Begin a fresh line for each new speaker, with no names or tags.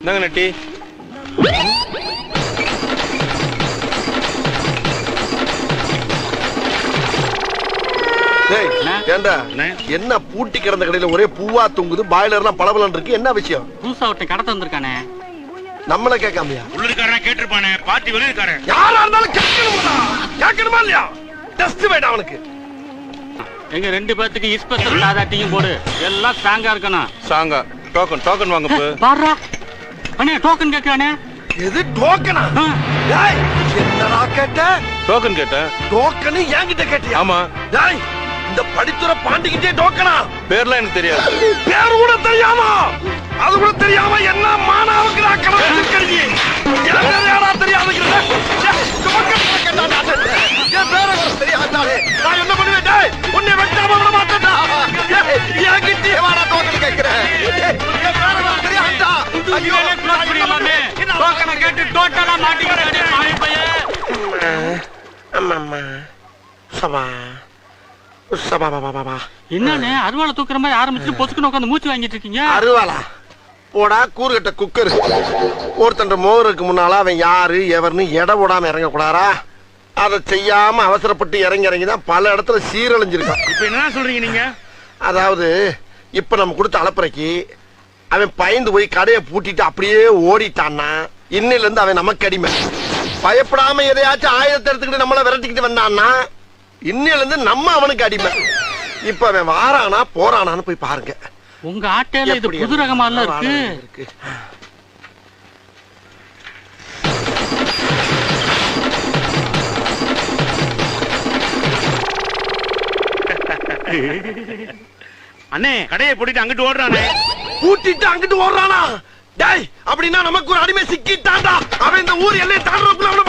என்னங்க நட்டி?
ஏண்டா என்ன பூட்டி கிடந்த கடையில ஒரே பூவா தொங்குது, பாய்லர்லாம் பளபளன்னு இருக்கு, என்ன விஷயம்?
புதுசா ஒருத்தன் கடத்த வந்திருக்கானே.
நம்மள கேட்காமையா?
உள்ளுக்காரன் கேட்டிருப்பானே, பாட்டி வெளியிருக்காரன்.
யாரா இருந்தாலும் கேட்கணுமா இல்லையா? டெஸ்ட் வேடா அவனுக்கு.
எங்க 2 பேத்துக்கு இஸ்பெஷல் சாதாட்டியும் போடு, எல்லாம் ஸ்ட்ராங்கா இருக்கணும்.
சாங்கா டோக்கன் வாங்க போ.
பாருடா அண்ணே, டோக்கன் கேக்குறானே.
எது டோக்கனா? டேய் என்னடா கேட்ட?
டோக்கன் கேட்டேன்.
டோக்கன் என்கிட்ட கேட்டியா?
ஆமா.
டேய் இந்த படித்துற பாண்டிக்கிட்டே டோக்கனா?
பேர்லாம் எனக்கு தெரியாது.
பேர் கூட தெரியாமா? அது கூட தெரியாம என்ன மானாவுக்கு நான் கணக்கு கருதி யாரா தெரியாதுங்கற டோக்கன் கேட்டாடா. என் பேர கூட தெரியாதாடே. நான் என்ன பண்ணுவேன்? டேய் உன்னை வெட்டாம விட மாட்டேன்டா. ஏய் என்கிட்டே வாடா டோக்கன் கேக்குறேன். என் பேர கூட தெரியாதா? ஐயோ
க்ளோஸ் பண்ணிடலாமே. டோக்கனை கேட்டு டோட்டலா மாட்டிக்கிட்டே மாறி போய்.
அம்மா சபா சபா.
என்னன்னு அருவாளை தூக்குற மாதிரி ஆரம்பிச்சு பொசுக்குன்னு உட்காந்து மூச்சு வாங்கிட்டு இருக்கீங்க?
அருவாளா? போடா கூறுகட்ட குக்கர். ஒருத்தன் மோருக்கு முன்னால அவன் யாரு எவர்னு எடை போடாம இறங்க கூடாரா? அதை செய்யாம அவசரப்பட்டு இறங்கிதான் பல இடத்துல சீரழிஞ்சிருக்கான்.
இப்ப என்ன சொல்றீங்க நீங்க?
அதாவது இப்ப நம்ம கொடுத்த அலப்பறைக்கு அவன் பயந்து போய் கடையை பூட்டிட்டு அப்படியே ஓடிட்டான்னா இன்னில இருந்து அவன் நமக்கு அடிமை. பயப்படாம எதையாச்சும் ஆயுதத்தை எடுத்துக்கிட்டு நம்மள விரட்டிக்கிட்டு வந்தான்னா இன்னில இருந்து நம்ம அவனுக்கு அடிமை. இப்ப அவன் வாரானா போறானான்னு போய் பாருங்க.
உங்க ஆட்டையில இது புது ரகமா இருக்கு.
அண்ணே கடையை போட்டுட்டு அங்கிட்டு ஓடுறானே.
பூட்டிட்டு அங்கிட்டு ஓடுறானா? டேய் அப்படின்னா நமக்கு ஒரு அடிமை சிக்கிட்டான்டா. அவன் இந்த ஊர் எல்லையை தாண்டறதுக்குள்ள அவன